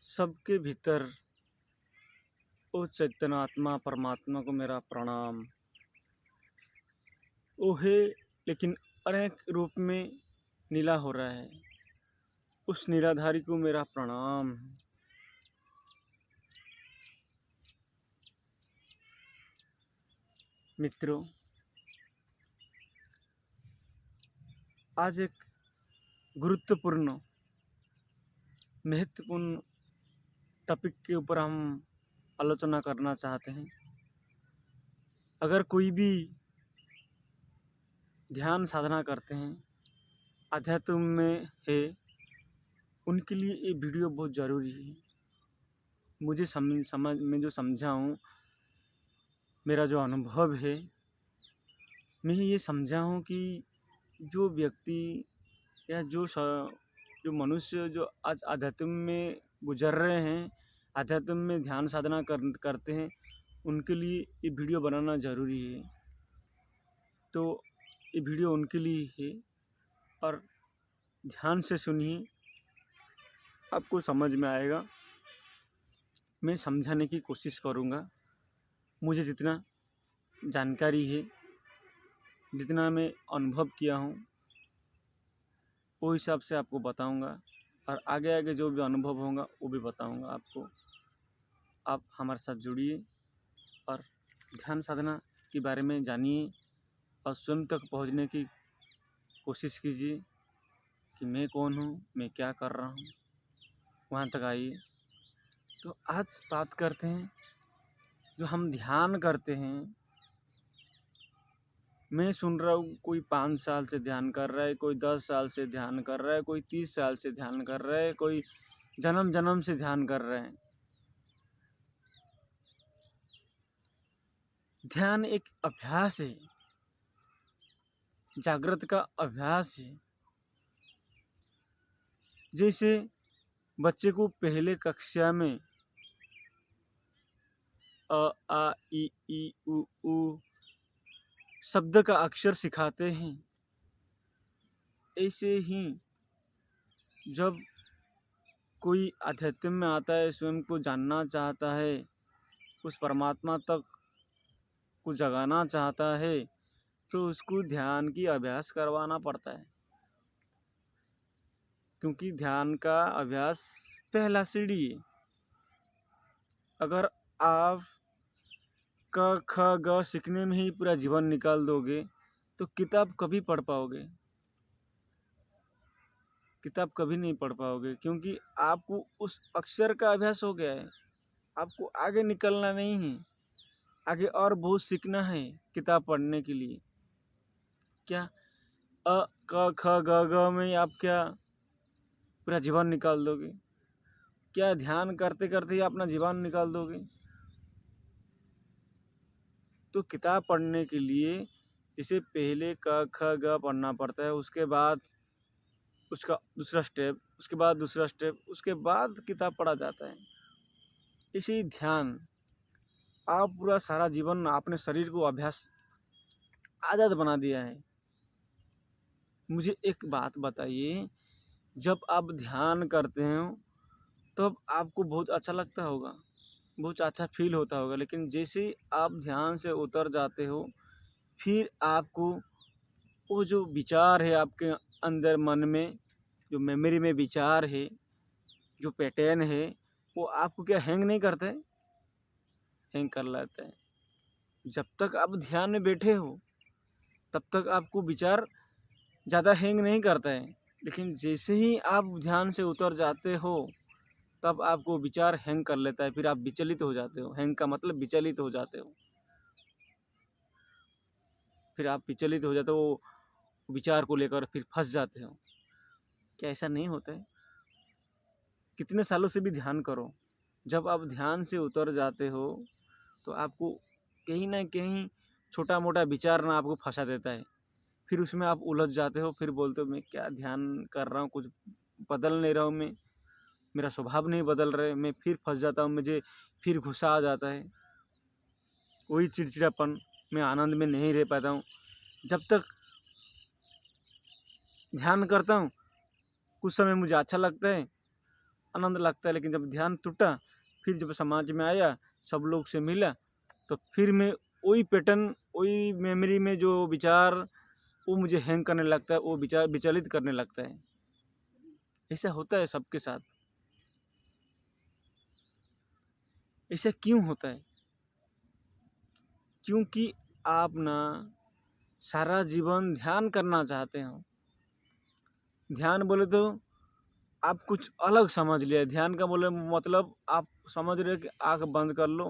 सबके भीतर ओ चैतन्य आत्मा परमात्मा को मेरा प्रणाम। वो है लेकिन अनेक रूप में नीला हो रहा है, उस निराधारी को मेरा प्रणाम। मित्रों, आज एक गुरुत्वपूर्ण महत्वपूर्ण टॉपिक के ऊपर हम आलोचना करना चाहते हैं। अगर कोई भी ध्यान साधना करते हैं, आध्यात्म में है, उनके लिए ये वीडियो बहुत ज़रूरी है। मुझे समझ में जो समझा हूँ, मेरा जो अनुभव है, मैं ये समझा हूँ कि जो व्यक्ति या जो मनुष्य जो आज आध्यात्म में गुजर रहे हैं, आध्यात्म में ध्यान साधना करते हैं, उनके लिए ये वीडियो बनाना ज़रूरी है। तो ये वीडियो उनके लिए है और ध्यान से सुनिए, आपको समझ में आएगा। मैं समझाने की कोशिश करूँगा, मुझे जितना जानकारी है, जितना मैं अनुभव किया हूँ, वो हिसाब से आपको बताऊँगा और आगे आगे जो भी अनुभव होगा वो भी बताऊँगा आपको। आप हमारे साथ जुड़िए और ध्यान साधना के बारे में जानिए और स्वयं तक पहुँचने की कोशिश कीजिए कि मैं कौन हूँ, मैं क्या कर रहा हूँ, वहाँ तक आइए। तो आज बात करते हैं, जो हम ध्यान करते हैं। मैं सुन रहा हूँ कोई 5 साल से ध्यान कर रहा है, कोई 10 साल से ध्यान कर रहा है, कोई 30 साल से ध्यान कर रहा है, कोई जन्म जन्म से ध्यान कर रहे हैं। ध्यान एक अभ्यास है, जागृत का अभ्यास है। जैसे बच्चे को पहले कक्षा में अ आ इ ई उ शब्द का अक्षर सिखाते हैं, ऐसे ही जब कोई आध्यात्म में आता है, स्वयं को जानना चाहता है, उस परमात्मा तक को जगाना चाहता है, तो उसको ध्यान की अभ्यास करवाना पड़ता है। क्योंकि ध्यान का अभ्यास पहला सीढ़ी है। अगर आप क ख ग सीखने में ही पूरा जीवन निकाल दोगे तो किताब कभी पढ़ पाओगे? किताब कभी नहीं पढ़ पाओगे, क्योंकि आपको उस अक्षर का अभ्यास हो गया है। आपको आगे निकलना नहीं है, आगे और बहुत सीखना है किताब पढ़ने के लिए। क्या अ क ख ग घ में आप क्या पूरा जीवन निकाल दोगे? क्या ध्यान करते करते ही अपना जीवन निकाल दोगे? तो किताब पढ़ने के लिए जैसे पहले क ख ग पढ़ना पड़ता है, उसके बाद उसका दूसरा स्टेप, उसके बाद दूसरा स्टेप, उसके बाद किताब पढ़ा जाता है। इसी ध्यान आप पूरा सारा जीवन अपने शरीर को अभ्यास आदत बना दिया है। मुझे एक बात बताइए, जब आप ध्यान करते हो तब आपको बहुत अच्छा लगता होगा, बहुत अच्छा फील होता होगा, लेकिन जैसे ही आप ध्यान से उतर जाते हो, फिर आपको वो जो विचार है आपके अंदर मन में, जो मेमोरी में विचार है, जो पैटर्न है, वो आपको क्या हैंग नहीं करता है? हैंग कर लेता है। जब तक आप ध्यान में बैठे हो तब तक आपको विचार ज़्यादा हैंग नहीं करता है, लेकिन जैसे ही आप ध्यान से उतर जाते हो तब आपको विचार हैंग कर लेता है, फिर आप विचलित हो जाते हो। हैंग का मतलब विचलित हो जाते हो। फिर आप विचलित हो जाते हो, विचार को लेकर फिर फंस जाते हो। क्या ऐसा नहीं होता है? कितने सालों से भी ध्यान करो, जब आप ध्यान से उतर जाते हो तो आपको कहीं ना कहीं छोटा मोटा विचार ना आपको फंसा देता है। फिर उसमें आप उलझ जाते हो, फिर बोलते हो मैं क्या ध्यान कर रहा हूँ, कुछ बदल नहीं रहा हूँ, मैं मेरा स्वभाव नहीं बदल रहे, मैं फिर फंस जाता हूँ, मुझे फिर गुस्सा आ जाता है, वही चिड़चिड़ापन, मैं आनंद में नहीं रह पाता हूँ। जब तक ध्यान करता हूँ कुछ समय मुझे अच्छा लगता है, आनंद लगता है। लेकिन जब ध्यान टूटा, फिर जब समाज में आया, सब लोग से मिला, तो फिर मैं वही पैटर्न, वही मेमोरी में जो विचार, वो मुझे हैंग करने लगता है, वो विचार विचलित करने लगता है। ऐसा होता है सबके साथ। ऐसा क्यों होता है? क्योंकि आप ना सारा जीवन ध्यान करना चाहते हो। ध्यान बोले तो आप कुछ अलग समझ लिया। ध्यान का बोले मतलब आप समझ रहे हो कि आँख बंद कर लो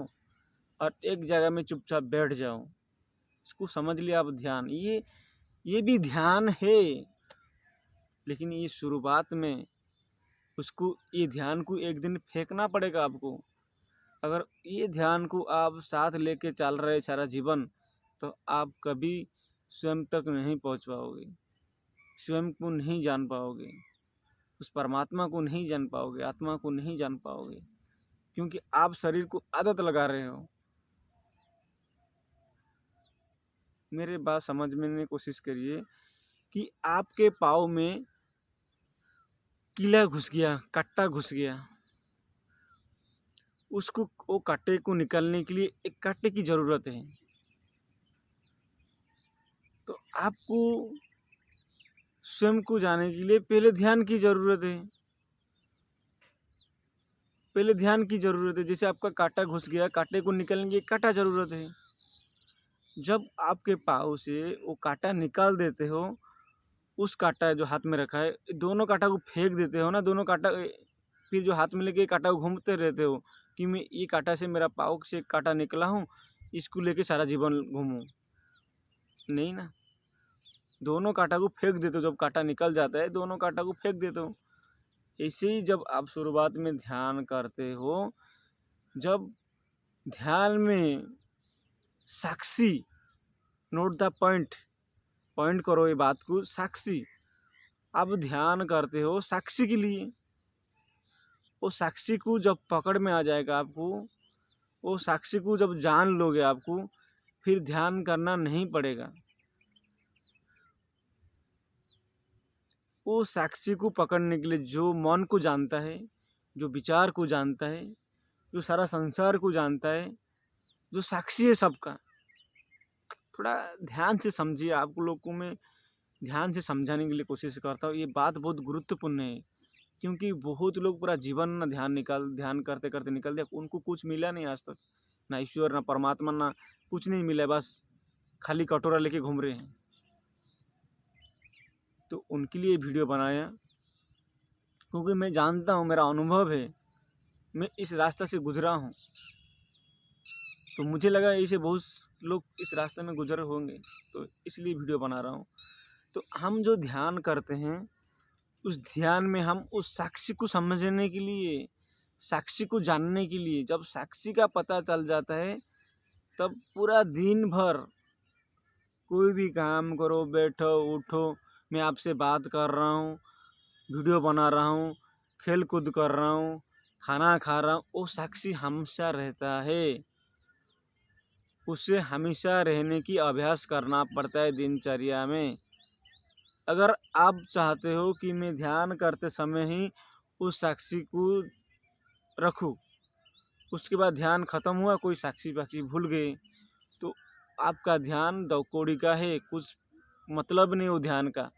और एक जगह में चुपचाप बैठ जाओ, इसको समझ लिया आप ध्यान। ये भी ध्यान है, लेकिन ये शुरुआत में उसको, ये ध्यान को एक दिन फेंकना पड़ेगा आपको। अगर ये ध्यान को आप साथ लेके चल रहे सारा जीवन, तो आप कभी स्वयं तक नहीं पहुंच पाओगे, स्वयं को नहीं जान पाओगे, उस परमात्मा को नहीं जान पाओगे, आत्मा को नहीं जान पाओगे, क्योंकि आप शरीर को आदत लगा रहे हो। मेरे बात समझने की कोशिश करिए कि आपके पाँव में कीला घुस गया, कट्टा घुस गया, उसको, वो कांटे को निकालने के लिए एक कांटे की ज़रूरत है। तो आपको स्वयं को जाने के लिए पहले ध्यान की ज़रूरत है। पहले ध्यान की ज़रूरत है। जैसे आपका कांटा घुस गया, कांटे को निकालने के लिए कांटा ज़रूरत है। जब आपके पाँव से वो कांटा निकाल देते हो, उस कांटा जो हाथ में रखा है, दोनों कांटा को फेंक देते हो ना, दोनों कांटा, फिर जो हाथ में लेके कांटा को घूमते रहते हो कि मैं ये कांटा से, मेरा पाँव से कांटा निकला हूँ, इसको लेके सारा जीवन घूमूं। नहीं ना, दोनों कांटा को फेंक देते हो। जब कांटा निकल जाता है, दोनों कांटा को फेंक देते हो। ऐसे ही जब आप शुरुआत में ध्यान करते हो, जब ध्यान में साक्षी, नोट द पॉइंट, पॉइंट करो ये बात को, साक्षी, आप ध्यान करते हो साक्षी के लिए। वो साक्षी को जब पकड़ में आ जाएगा आपको, वो साक्षी को जब जान लोगे आपको, फिर ध्यान करना नहीं पड़ेगा। वो साक्षी को पकड़ने के लिए जो मन को जानता है, जो विचार को जानता है, जो सारा संसार को जानता है, जो साक्षी है सबका, थोड़ा ध्यान से समझिए। आप लोगों को मैं ध्यान से समझाने के लिए कोशिश करता हूँ। ये बात बहुत गुरुत्वपूर्ण है, क्योंकि बहुत लोग पूरा जीवन ना ध्यान करते करते निकल दिया, उनको कुछ मिला नहीं आज तक, ना ईश्वर, ना परमात्मा, ना कुछ नहीं मिला, बस खाली कटोरा लेके घूम रहे हैं। तो उनके लिए वीडियो बनाया, क्योंकि मैं जानता हूँ, मेरा अनुभव है, मैं इस रास्ते से गुजरा हूँ, तो मुझे लगा ऐसे बहुत लोग इस रास्ते में गुजरे होंगे, तो इसलिए वीडियो बना रहा हूँ। तो हम जो ध्यान करते हैं, उस ध्यान में हम उस साक्षी को समझने के लिए, साक्षी को जानने के लिए, जब साक्षी का पता चल जाता है, तब पूरा दिन भर कोई भी काम करो, बैठो उठो, मैं आपसे बात कर रहा हूँ, वीडियो बना रहा हूँ, खेल कूद कर रहा हूँ, खाना खा रहा हूँ, वो साक्षी हमेशा रहता है। उससे हमेशा रहने की अभ्यास करना पड़ता है दिनचर्या में। अगर आप चाहते हो कि मैं ध्यान करते समय ही उस साक्षी को रखूं, उसके बाद ध्यान खत्म हुआ, कोई साक्षी वाक्षी भूल गए, तो आपका ध्यान दौकौड़ी का है, कुछ मतलब नहीं वो ध्यान का।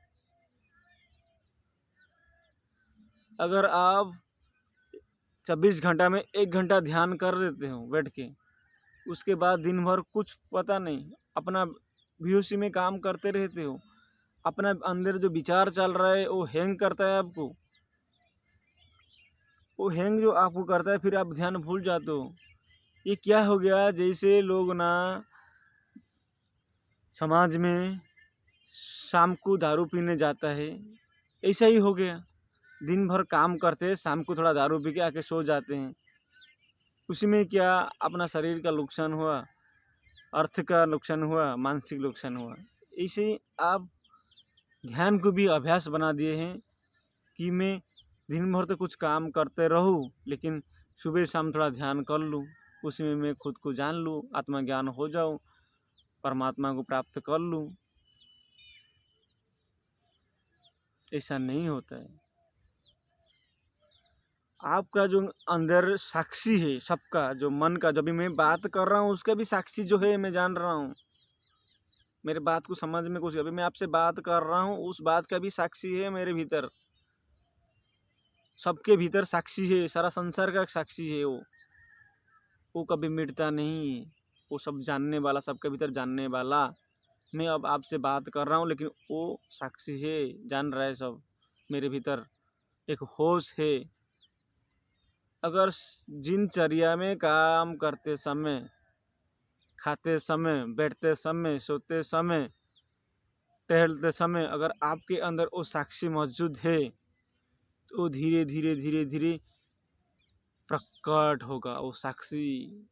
अगर आप 24 घंटा में 1 घंटा ध्यान कर देते हो बैठ के, उसके बाद दिन भर कुछ पता नहीं, अपना बेहोशी में काम करते रहते हो, अपना अंदर जो विचार चल रहा है वो हैंग करता है आपको, वो हैंग जो आपको करता है, फिर आप ध्यान भूल जाते हो। ये क्या हो गया, जैसे लोग ना समाज में शाम को दारू पीने जाता है, ऐसा ही हो गया। दिन भर काम करते हैं, शाम को थोड़ा दारू पी के आके सो जाते हैं। उसी में क्या अपना शरीर का नुकसान हुआ, अर्थ का नुकसान हुआ, मानसिक नुकसान हुआ। ऐसे ही आप ध्यान को भी अभ्यास बना दिए हैं कि मैं दिन भर तो कुछ काम करते रहूँ, लेकिन सुबह शाम थोड़ा ध्यान कर लूँ, उसी में मैं खुद को जान लूँ, आत्मज्ञान हो जाऊँ, परमात्मा को प्राप्त कर लूँ। ऐसा नहीं होता है। आपका जो अंदर साक्षी है सबका, जो मन का, जब भी मैं बात कर रहा हूँ उसका भी साक्षी जो है मैं जान रहा हूँ। मेरे बात को समझ में कुछ, अभी मैं आपसे बात कर रहा हूँ उस बात का भी साक्षी है मेरे भीतर, सबके भीतर साक्षी है, सारा संसार का साक्षी है वो कभी मिटता नहीं है। वो सब जानने वाला, सबके भीतर जानने वाला। मैं अब आपसे बात कर रहा हूँ लेकिन वो साक्षी है, जान रहा है सब। मेरे भीतर एक होश है। अगर दिनचर्या में काम करते समय, खाते समय, बैठते समय, सोते समय, टहलते समय अगर आपके अंदर वो साक्षी मौजूद है तो धीरे धीरे धीरे धीरे प्रकट होगा वो साक्षी।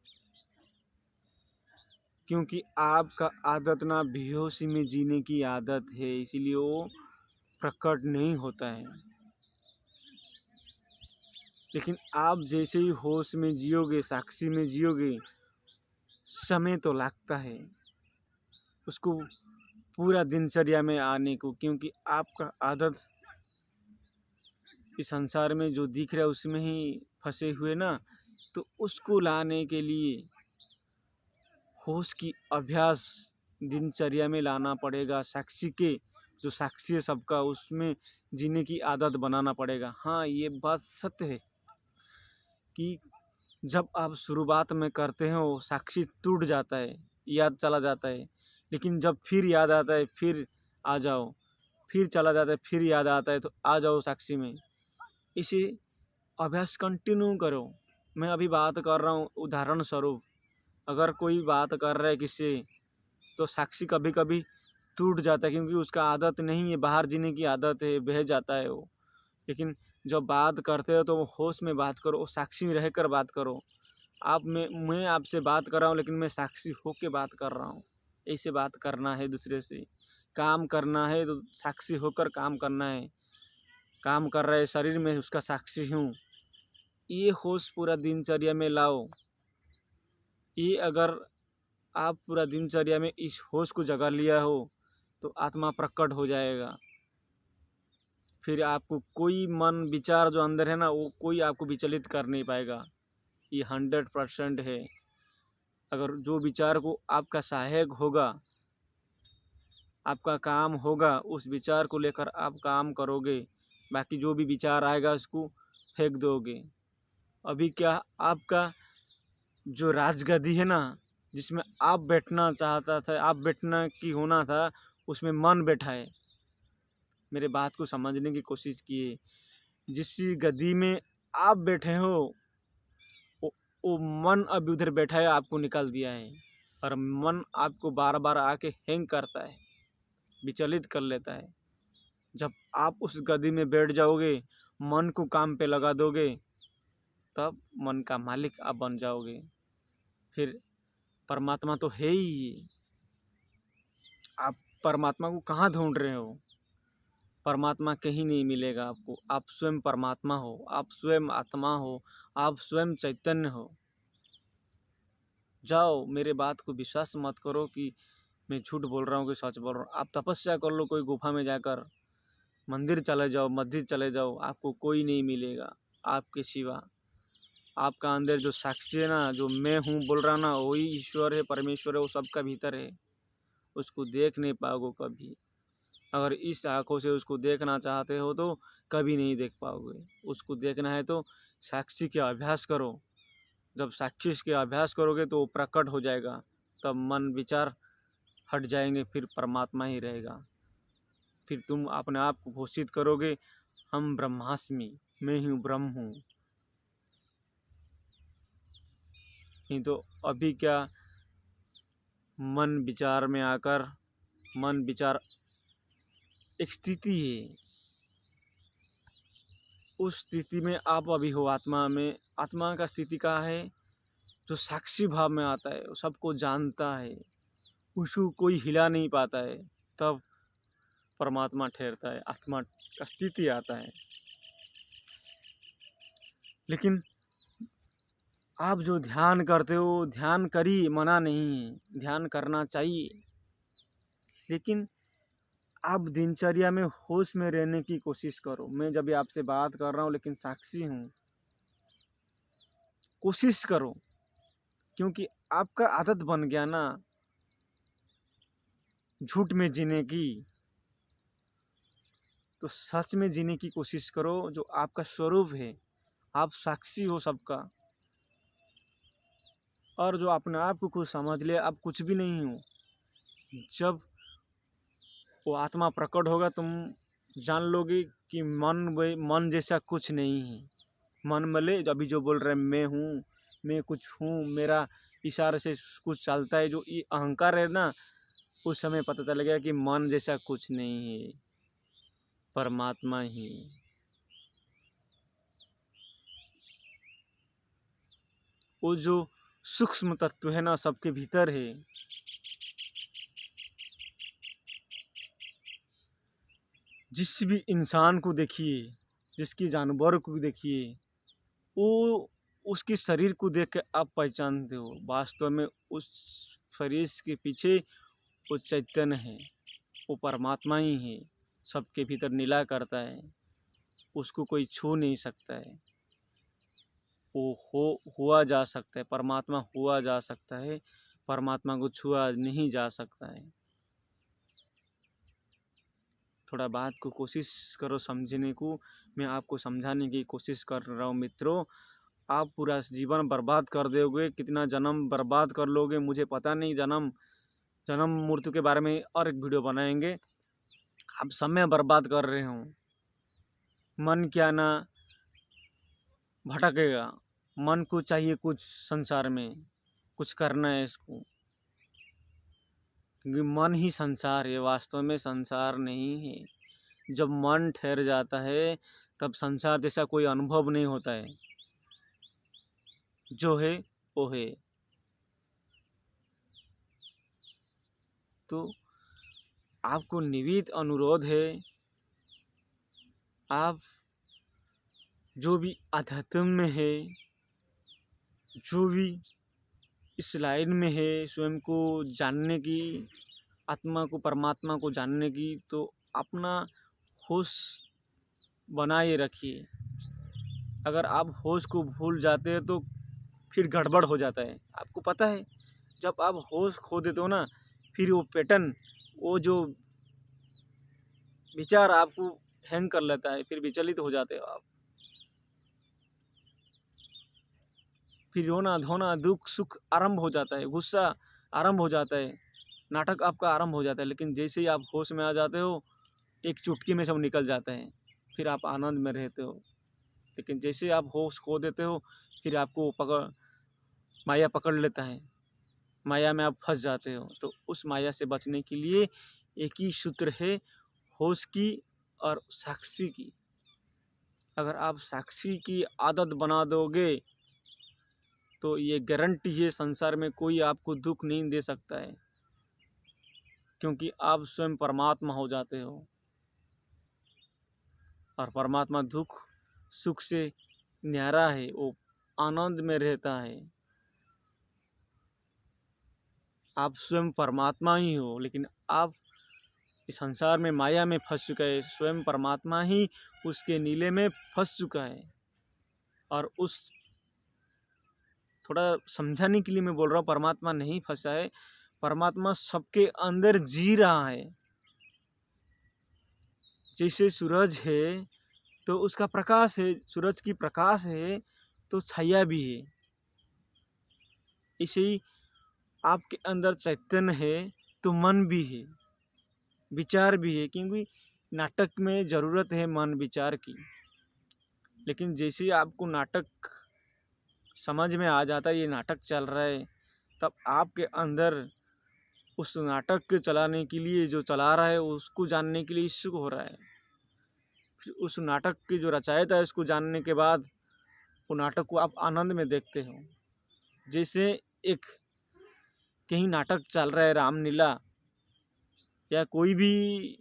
क्योंकि आपका आदत ना बेहोशी में जीने की आदत है, इसीलिए वो प्रकट नहीं होता है। लेकिन आप जैसे ही होश में जियोगे, साक्षी में जियोगे, समय तो लगता है उसको पूरा दिनचर्या में आने को। क्योंकि आपका आदत इस संसार में जो दिख रहा है उसमें ही फंसे हुए ना, तो उसको लाने के लिए होश की अभ्यास दिनचर्या में लाना पड़ेगा। साक्षी के, जो साक्षी है सबका, उसमें जीने की आदत बनाना पड़ेगा। हाँ, ये बात सत्य है कि जब आप शुरुआत में करते हो साक्षी टूट जाता है, याद चला जाता है। लेकिन जब फिर याद आता है फिर आ जाओ, फिर चला जाता है फिर याद आता है तो आ जाओ साक्षी में। इसे अभ्यास कंटिन्यू करो। मैं अभी बात कर रहा हूँ उदाहरण स्वरूप, अगर कोई बात कर रहा है किससे तो साक्षी कभी कभी टूट जाता है, क्योंकि उसका आदत नहीं है, बाहर जीने की आदत है, बह जाता है वो। लेकिन जब बात करते हो तो वो होश में बात करो, साक्षी में रहकर बात करो। मैं आपसे बात कर रहा हूँ लेकिन मैं साक्षी होकर बात कर रहा हूँ। ऐसे बात करना है दूसरे से। काम करना है तो साक्षी होकर काम करना है। काम कर रहे शरीर में उसका साक्षी हूँ, ये होश पूरा दिनचर्या में लाओ। ये अगर आप पूरा दिनचर्या में इस होश को जगा लिया हो तो आत्मा प्रकट हो जाएगा। फिर आपको कोई मन विचार जो अंदर है ना, वो कोई आपको विचलित कर नहीं पाएगा। ये 100% है। अगर जो विचार को आपका सहायक होगा, आपका काम होगा, उस विचार को लेकर आप काम करोगे। बाकी जो भी विचार आएगा उसको फेंक दोगे। अभी क्या आपका जो राजगद्दी है ना, जिसमें आप बैठना चाहता था, आप बैठना की होना था, उसमें मन बैठा है। मेरे बात को समझने की कोशिश कीजिए। जिस गद्दी में आप बैठे हो वो, वो मन अभी उधर बैठा है, आपको निकाल दिया है। और मन आपको बार बार आके हैंग करता है, विचलित कर लेता है। जब आप उस गद्दी में बैठ जाओगे, मन को काम पे लगा दोगे, तब मन का मालिक आप बन जाओगे। फिर परमात्मा तो है ही ये। आप परमात्मा को कहाँ ढूंढ रहे हो? परमात्मा कहीं नहीं मिलेगा आपको। आप स्वयं परमात्मा हो, आप स्वयं आत्मा हो, आप स्वयं चैतन्य हो। जाओ, मेरे बात को विश्वास मत करो कि मैं झूठ बोल रहा हूँ कि सच बोल रहा हूँ। आप तपस्या कर लो, कोई गुफा में जाकर, मंदिर चले जाओ, मस्जिद चले जाओ, आपको कोई नहीं मिलेगा आपके सिवा। आपका अंदर जो साक्षी है ना, जो मैं हूँ बोल रहा ना, वही ईश्वर है, परमेश्वर है, वो सबका भीतर है। उसको देख नहीं पाओगे कभी। अगर इस आँखों से उसको देखना चाहते हो तो कभी नहीं देख पाओगे। उसको देखना है तो साक्षी के अभ्यास करो। जब साक्षी के अभ्यास करोगे तो वो प्रकट हो जाएगा। तब मन विचार हट जाएंगे, फिर परमात्मा ही रहेगा। फिर तुम अपने आप को घोषित करोगे, हम ब्रह्मास्मि, मैं ही ब्रह्म हूँ। नहीं तो अभी क्या, मन विचार में आकर, मन विचार एक स्थिति है, उस स्थिति में आप अभी हो आत्मा में। आत्मा का स्थिति कहाँ है? जो साक्षी भाव में आता है, वो सबको जानता है, उसको कोई हिला नहीं पाता है। तब परमात्मा ठहरता है, आत्मा का स्थिति आता है। लेकिन आप जो ध्यान करते हो, ध्यान करिए, मना नहीं है, ध्यान करना चाहिए। लेकिन आप दिनचर्या में होश में रहने की कोशिश करो। मैं जब भी आपसे बात कर रहा हूँ लेकिन साक्षी हूँ, कोशिश करो, क्योंकि आपका आदत बन गया ना झूठ में जीने की। तो सच में जीने की कोशिश करो, जो आपका स्वरूप है। आप साक्षी हो सबका, और जो अपने आप को कुछ समझ ले आप कुछ भी नहीं हो, जब वो आत्मा प्रकट होगा तुम जान लोगे कि मन जैसा कुछ नहीं है। मन मले अभी जो बोल रहे मैं हूँ, मैं कुछ हूँ, मेरा इशारे से कुछ चलता है, जो ये अहंकार है ना, उस समय पता चलेगा कि मन जैसा कुछ नहीं है, परमात्मा ही है। वो जो सूक्ष्म तत्व है ना सबके भीतर है। जिस भी इंसान को देखिए, जिसकी जानवर को देखिए, वो उसके शरीर को देख के आप पहचानते हो, वास्तव में उस शरीर के पीछे वो चैतन्य है, वो परमात्मा ही है, सबके भीतर नीला करता है, उसको कोई छू नहीं सकता है। वो हुआ जा सकता है, परमात्मा हुआ जा सकता है, परमात्मा को छुआ नहीं जा सकता है। थोड़ा बात को कोशिश करो समझने को। मैं आपको समझाने की कोशिश कर रहा हूँ मित्रों। आप पूरा जीवन बर्बाद कर दोगे, कितना जन्म बर्बाद कर लोगे मुझे पता नहीं। जन्म मृत्यु के बारे में और एक वीडियो बनाएंगे। आप समय बर्बाद कर रहे हो, मन क्या ना भटकेगा। मन को चाहिए कुछ संसार में, कुछ करना है इसको, क्योंकि मन ही संसार है, वास्तव में संसार नहीं है। जब मन ठहर जाता है तब संसार जैसा कोई अनुभव नहीं होता है, जो है वो है। तो आपको निवित अनुरोध है, आप जो भी अध्यात्म में है, जो भी इस लाइन में है स्वयं को जानने की, आत्मा को परमात्मा को जानने की, तो अपना होश बनाए रखिए। अगर आप होश को भूल जाते हैं तो फिर गड़बड़ हो जाता है। आपको पता है, जब आप होश खो देते हो ना, फिर वो पैटर्न, वो जो विचार आपको हैंग कर लेता है, फिर विचलित हो जाते हो आप। फिर रोना धोना दुख सुख आरंभ हो जाता है, गुस्सा आरंभ हो जाता है, नाटक आपका आरंभ हो जाता है। लेकिन जैसे ही आप होश में आ जाते हो, एक चुटकी में सब निकल जाता है, फिर आप आनंद में रहते हो। लेकिन जैसे आप होश खो देते हो, फिर आपको माया पकड़ लेता है, माया में आप फंस जाते हो। तो उस माया से बचने के लिए एक ही सूत्र है, होश की और साक्षी की। अगर आप साक्षी की आदत बना दोगे तो ये गारंटी है, संसार में कोई आपको दुख नहीं दे सकता है, क्योंकि आप स्वयं परमात्मा हो जाते हो। और परमात्मा दुख सुख से न्यारा है, वो आनंद में रहता है। आप स्वयं परमात्मा ही हो, लेकिन आप इस संसार में माया में फंस चुका है। स्वयं परमात्मा ही उसके नीले में फंस चुका है। और उस थोड़ा समझाने के लिए मैं बोल रहा हूँ, परमात्मा नहीं फंसा है, परमात्मा सबके अंदर जी रहा है। जैसे सूरज है तो उसका प्रकाश है, सूरज की प्रकाश है तो छाया भी है। इसे ही आपके अंदर चैतन्य है तो मन भी है, विचार भी है। क्योंकि नाटक में ज़रूरत है मन विचार की। लेकिन जैसे ही आपको नाटक समझ में आ जाता है, ये नाटक चल रहा है, तब आपके अंदर उस नाटक के चलाने के लिए, जो चला रहा है उसको जानने के लिए इच्छुक हो रहा है। फिर उस नाटक की जो रचयिता है उसको जानने के बाद वो नाटक को आप आनंद में देखते हो। जैसे एक कहीं नाटक चल रहा है, रामलीला या कोई भी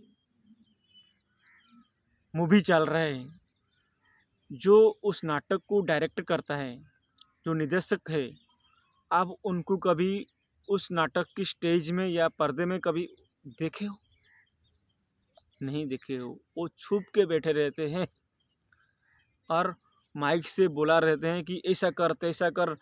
मूवी चल रहा है, जो उस नाटक को डायरेक्ट करता है, जो निर्देशक है, आप उनको कभी उस नाटक की स्टेज में या पर्दे में कभी देखे हो? नहीं देखे हो। वो छुप के बैठे रहते हैं और माइक से बोला रहते हैं कि ऐसा कर तैसा कर,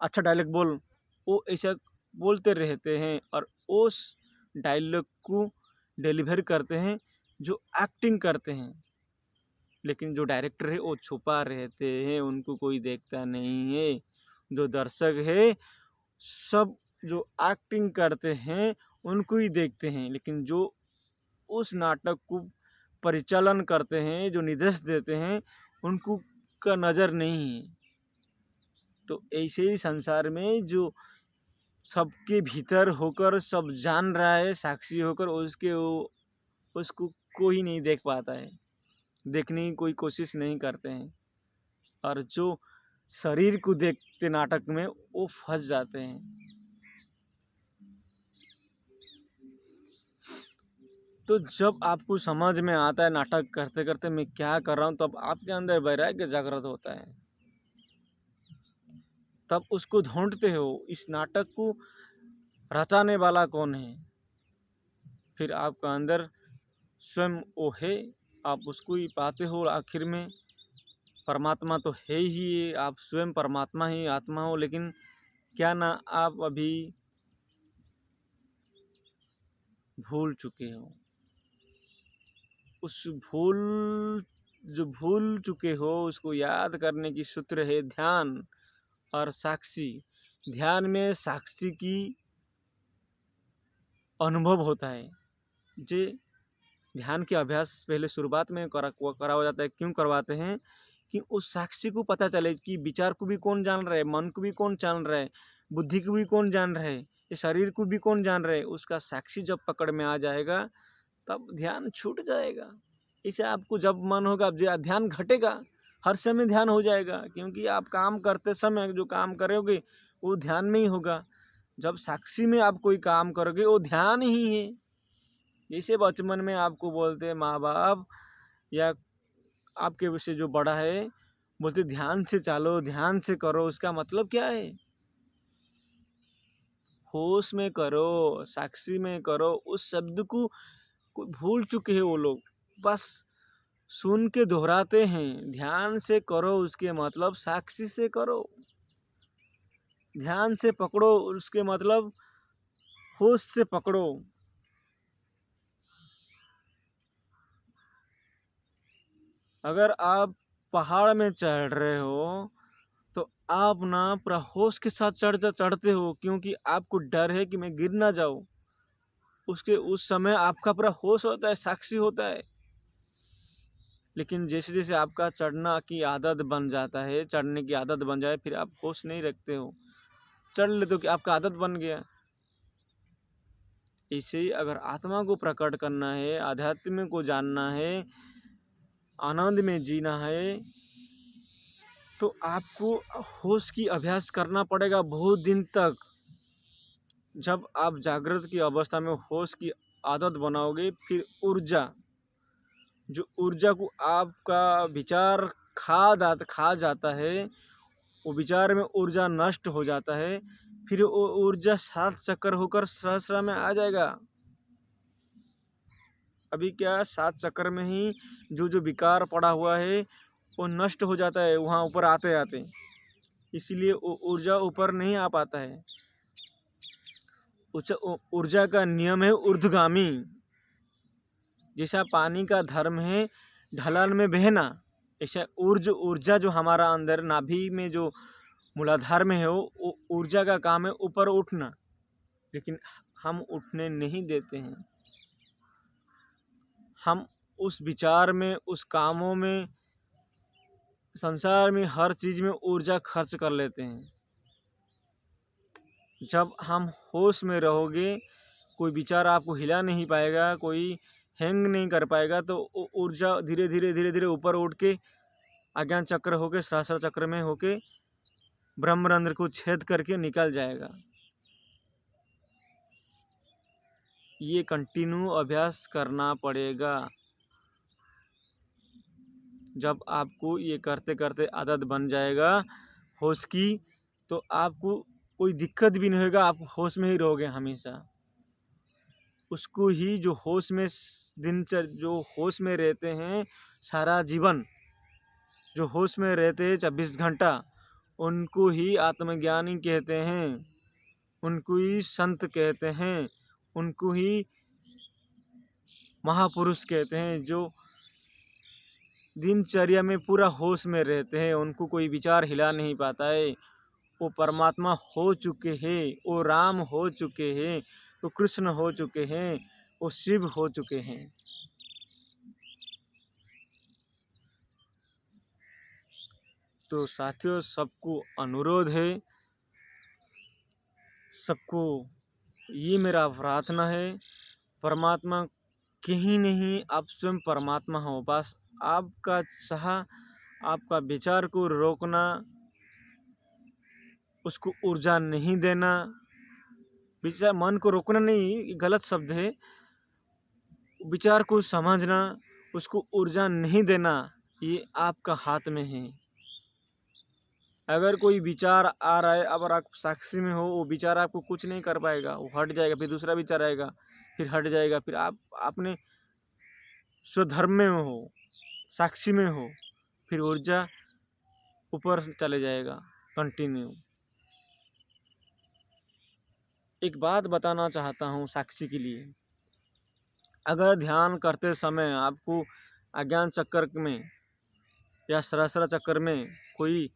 अच्छा डायलॉग बोल, वो ऐसा बोलते रहते हैं और उस डायलॉग को डिलीवर करते हैं जो एक्टिंग करते हैं। लेकिन जो डायरेक्टर है वो छुपा रहते हैं, उनको कोई देखता नहीं है। जो दर्शक है सब जो एक्टिंग करते हैं उनको ही देखते हैं, लेकिन जो उस नाटक को परिचालन करते हैं, जो निर्देश देते हैं, उनको का नज़र नहीं है। तो ऐसे ही संसार में जो सबके भीतर होकर सब जान रहा है, साक्षी होकर उसको कोई नहीं देख पाता है, देखने की कोई कोशिश नहीं करते हैं। और जो शरीर को देखते नाटक में वो फंस जाते हैं। तो जब आपको समझ में आता है नाटक करते करते मैं क्या कर रहा हूँ, तब आपके अंदर वैराग्य जागृत होता है। तब उसको ढूंढते हो, इस नाटक को रचाने वाला कौन है। फिर आपका अंदर स्वयं वो है, आप उसको ही पाते हो। आखिर में परमात्मा तो है ही, आप स्वयं परमात्मा ही आत्मा हो। लेकिन क्या ना आप अभी भूल चुके हो। उस भूल चुके हो उसको याद करने की सूत्र है ध्यान और साक्षी। ध्यान में साक्षी की अनुभव होता है। जे ध्यान के अभ्यास पहले शुरुआत में कराया जाता है। क्यों करवाते हैं कि उस साक्षी को पता चले कि विचार को भी कौन जान रहा है, मन को भी कौन जान रहा है, बुद्धि को भी कौन जान रहा है, ये शरीर को भी कौन जान रहा है। उसका साक्षी जब पकड़ में आ जाएगा तब ध्यान छूट जाएगा। इसे आपको जब मन होगा अब ध्यान घटेगा, हर समय ध्यान हो जाएगा, क्योंकि आप काम करते समय जो काम करोगे वो ध्यान में ही होगा। जब साक्षी में आप कोई काम करोगे वो ध्यान ही है। जैसे बचपन में आपको बोलते हैं माँ बाप या आपके से जो बड़ा है, बोलते ध्यान से चलो, ध्यान से करो। उसका मतलब क्या है? होश में करो, साक्षी में करो। उस शब्द को भूल चुके हैं वो लोग, बस सुन के दोहराते हैं। ध्यान से करो उसके मतलब साक्षी से करो। ध्यान से पकड़ो उसके मतलब होश से पकड़ो। अगर आप पहाड़ में चढ़ रहे हो तो आप ना पूरा होश के साथ चढ़ते हो, क्योंकि आपको डर है कि मैं गिर ना जाऊँ। उस समय आपका पूरा होश होता है, साक्षी होता है। लेकिन जैसे जैसे आपका चढ़ना की आदत बन जाता है, चढ़ने की आदत बन जाए, फिर आप होश नहीं रखते हो, चढ़ लेते हो कि आपका आदत बन गया। ऐसे ही अगर आत्मा को प्रकट करना है, आध्यात्म को जानना है, आनंद में जीना है, तो आपको होश की अभ्यास करना पड़ेगा बहुत दिन तक। जब आप जागृत की अवस्था में होश की आदत बनाओगे, फिर ऊर्जा को आपका विचार खा जाता है, वो विचार में ऊर्जा नष्ट हो जाता है। फिर वो ऊर्जा 7 चक्र होकर सहस्रा में आ जाएगा। अभी क्या 7 चक्र में ही जो विकार पड़ा हुआ है वो नष्ट हो जाता है वहाँ ऊपर आते आते। इसलिए वो ऊर्जा ऊपर नहीं आ पाता है। ऊर्जा का नियम है ऊर्ध्वगामी। जैसा पानी का धर्म है ढलान में बहना, ऐसा ऊर्जा जो हमारा अंदर नाभि में जो मूलाधार में है वो ऊर्जा का काम है ऊपर उठना। लेकिन हम उठने नहीं देते हैं। हम उस विचार में, उस कामों में, संसार में हर चीज़ में ऊर्जा खर्च कर लेते हैं। जब हम होश में रहोगे, कोई विचार आपको हिला नहीं पाएगा, कोई हैंग नहीं कर पाएगा, तो ऊर्जा धीरे धीरे ऊपर उठ के अज्ञान चक्र होके सहस्र चक्र में होके ब्रह्मरंध्र को छेद करके निकल जाएगा। ये कंटिन्यू अभ्यास करना पड़ेगा। जब आपको ये करते करते आदत बन जाएगा होश की, तो आपको कोई दिक्कत भी नहीं होगा, आप होश में ही रहोगे हमेशा। उसको ही जो होश में रहते हैं सारा जीवन, जो होश में रहते हैं 24 घंटा, उनको ही आत्मज्ञानी कहते हैं, उनको ही संत कहते हैं, उनको ही महापुरुष कहते हैं। जो दिनचर्या में पूरा होश में रहते हैं, उनको कोई विचार हिला नहीं पाता है। वो परमात्मा हो चुके हैं, वो राम हो चुके हैं, वो कृष्ण हो चुके हैं, वो शिव हो चुके हैं। तो साथियों, सबको अनुरोध है, सबको ये मेरा प्रार्थना है, परमात्मा कहीं नहीं, आप स्वयं परमात्मा हो। बस आपका चाह, आपका विचार को रोकना, उसको ऊर्जा नहीं देना। विचार मन को रोकना नहीं, गलत शब्द है। विचार को समझना, उसको ऊर्जा नहीं देना, ये आपका हाथ में है। अगर कोई विचार आ रहा है, अगर आप साक्षी में हो, वो विचार आपको कुछ नहीं कर पाएगा, वो हट जाएगा, फिर दूसरा विचार आएगा, फिर हट जाएगा, फिर आप अपने स्वधर्म में हो, साक्षी में हो, फिर ऊर्जा ऊपर चले जाएगा कंटिन्यू। एक बात बताना चाहता हूँ साक्षी के लिए, अगर ध्यान करते समय आपको अज्ञान चक्कर में या सहस्त्र चक्कर में कोई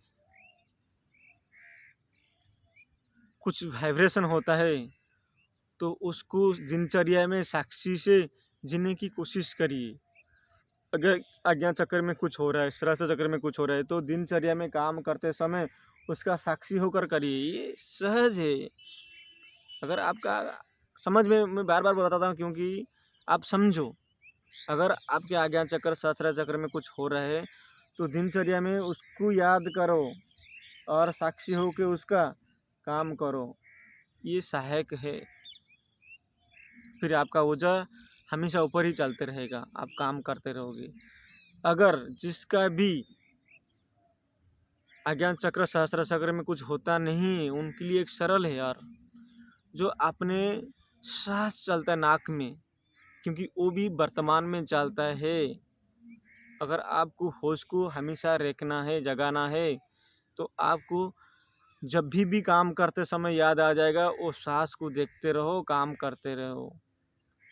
कुछ वाइब्रेशन होता है, तो उसको दिनचर्या में साक्षी से जीने की कोशिश करिए। अगर अज्ञान चक्कर में कुछ हो रहा है, सहस्त्र चक्कर में कुछ हो रहा है, तो दिनचर्या में काम करते समय उसका साक्षी होकर करिए, ये सहज है। अगर आपका समझ में, मैं बार बार बताता हूँ क्योंकि आप समझो, अगर आपके अज्ञान चक्कर सहस्त्र चक्र में कुछ हो रहा है, तो दिनचर्या में उसको याद करो और साक्षी हो के उसका काम करो, ये सहायक है। फिर आपका ऊर्जा हमेशा ऊपर ही चलते रहेगा, आप काम करते रहोगे। अगर जिसका भी अज्ञान चक्र सहस्त्र चक्र में कुछ होता नहीं है, उनके लिए एक सरल है यार, जो अपने सांस चलता है नाक में, क्योंकि वो भी वर्तमान में चलता है। अगर आपको होश को हमेशा रखना है, जगाना है, तो आपको जब भी काम करते समय याद आ जाएगा, वो सांस को देखते रहो, काम करते रहो।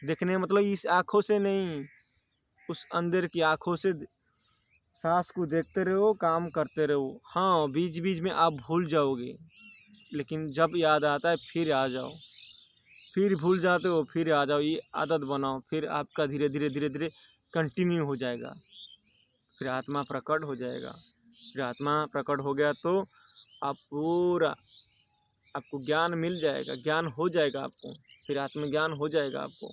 देखने मतलब इस आँखों से नहीं, उस अंदर की आँखों से सांस को देखते रहो, काम करते रहो। हाँ, बीच बीच में आप भूल जाओगे, लेकिन जब याद आता है फिर आ जाओ, फिर भूल जाते हो फिर आ जाओ, ये आदत बनाओ, फिर आपका धीरे धीरे धीरे धीरे कंटिन्यू हो जाएगा। फिर आत्मा प्रकट हो जाएगा। फिर आत्मा प्रकट हो गया तो आप पूरा, आपको ज्ञान मिल जाएगा, ज्ञान हो जाएगा आपको, फिर आत्मज्ञान हो जाएगा आपको।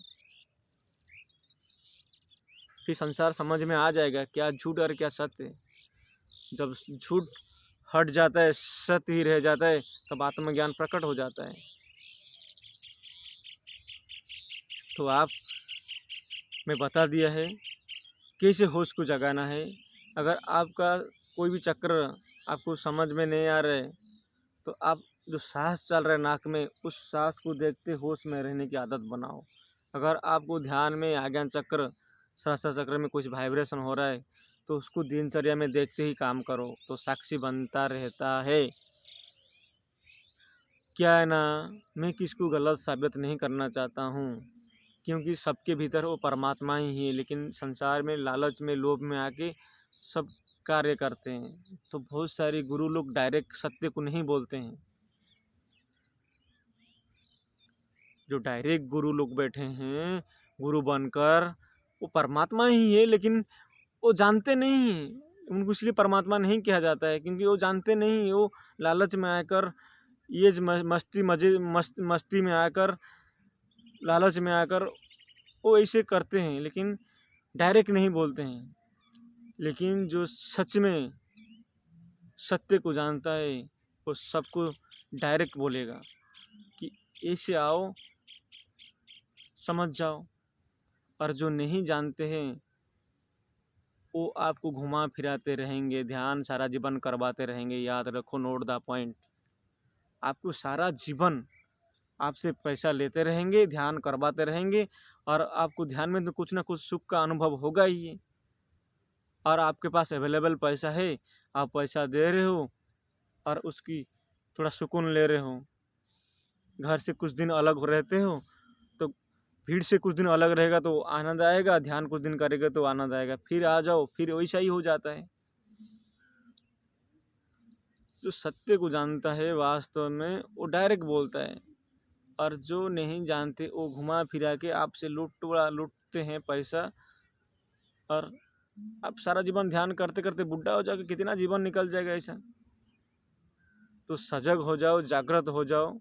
फिर संसार समझ में आ जाएगा क्या झूठ और क्या सत्य है। जब झूठ हट जाता है, सत्य ही रह जाता है, तब आत्मज्ञान प्रकट हो जाता है। तो आप मैं बता दिया है कैसे होश को जगाना है। अगर आपका कोई भी चक्र आपको समझ में नहीं आ रहा है, तो आप जो सांस चल रहा है नाक में, उस सांस को देखते होश में रहने की आदत बनाओ। अगर आपको ध्यान में अज्ञान चक्र सहस्त्र चक्र में कुछ वाइब्रेशन हो रहा है, तो उसको दिनचर्या में देखते ही काम करो, तो साक्षी बनता रहता है। क्या है ना, मैं किसको गलत साबित नहीं करना चाहता हूँ, क्योंकि सबके भीतर वो परमात्मा ही है, लेकिन संसार में लालच में, लोभ में आके सब कार्य करते हैं। तो बहुत सारे गुरु लोग डायरेक्ट सत्य को नहीं बोलते हैं। जो डायरेक्ट गुरु लोग बैठे हैं गुरु बनकर, वो परमात्मा ही है, लेकिन वो जानते नहीं हैं। उनको इसलिए परमात्मा नहीं कहा जाता है, क्योंकि वो जानते नहीं, वो लालच में आकर, ये मस्ती में आकर, लालच में आकर वो ऐसे करते हैं, लेकिन डायरेक्ट नहीं बोलते हैं। लेकिन जो सच में सत्य को जानता है, वो सबको डायरेक्ट बोलेगा कि ऐसे आओ, समझ जाओ। और जो नहीं जानते हैं, वो आपको घुमा फिराते रहेंगे, ध्यान सारा जीवन करवाते रहेंगे। याद रखो, नोट द पॉइंट। आपको सारा जीवन आपसे पैसा लेते रहेंगे, ध्यान करवाते रहेंगे, और आपको ध्यान में तो कुछ ना कुछ सुख का अनुभव होगा ही है। और आपके पास अवेलेबल पैसा है, आप पैसा दे रहे हो और उसकी थोड़ा सुकून ले रहे हो। घर से कुछ दिन अलग रहते हो तो भीड़ से कुछ दिन अलग रहेगा तो आनंद आएगा, ध्यान कुछ दिन करेगा तो आनंद आएगा, फिर आ जाओ फिर वैसा ही हो जाता है। जो सत्य को जानता है वास्तव में वो डायरेक्ट बोलता है, और जो नहीं जानते वो घुमा फिरा के आपसे लूटते हैं पैसा। और आप सारा जीवन ध्यान करते करते बुढ़ा हो जाओगे, कितना जीवन निकल जाएगा ऐसा। तो सजग हो जाओ, जागृत हो जाओ।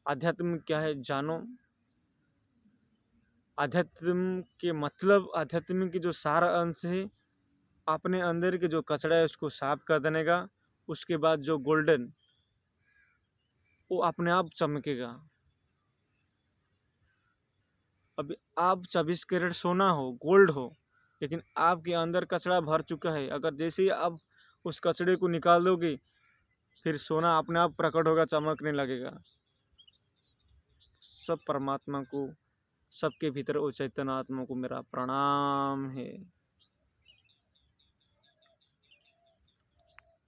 आध्यात्म क्या है जानो। आध्यात्म के मतलब, आध्यात्म की जो सारा अंश है, अपने अंदर के जो कचरा है उसको साफ कर देने का। उसके बाद जो गोल्डन, वो अपने आप चमकेगा। अब आप 24 कैरेट सोना हो, गोल्ड हो, लेकिन आपके अंदर कचरा भर चुका है। अगर जैसे ही आप उस कचड़े को निकाल दोगे, फिर सोना अपने आप प्रकट होगा, चमकने लगेगा। सब परमात्मा को, सबके भीतर वो चैतन्य आत्मा को मेरा प्रणाम है।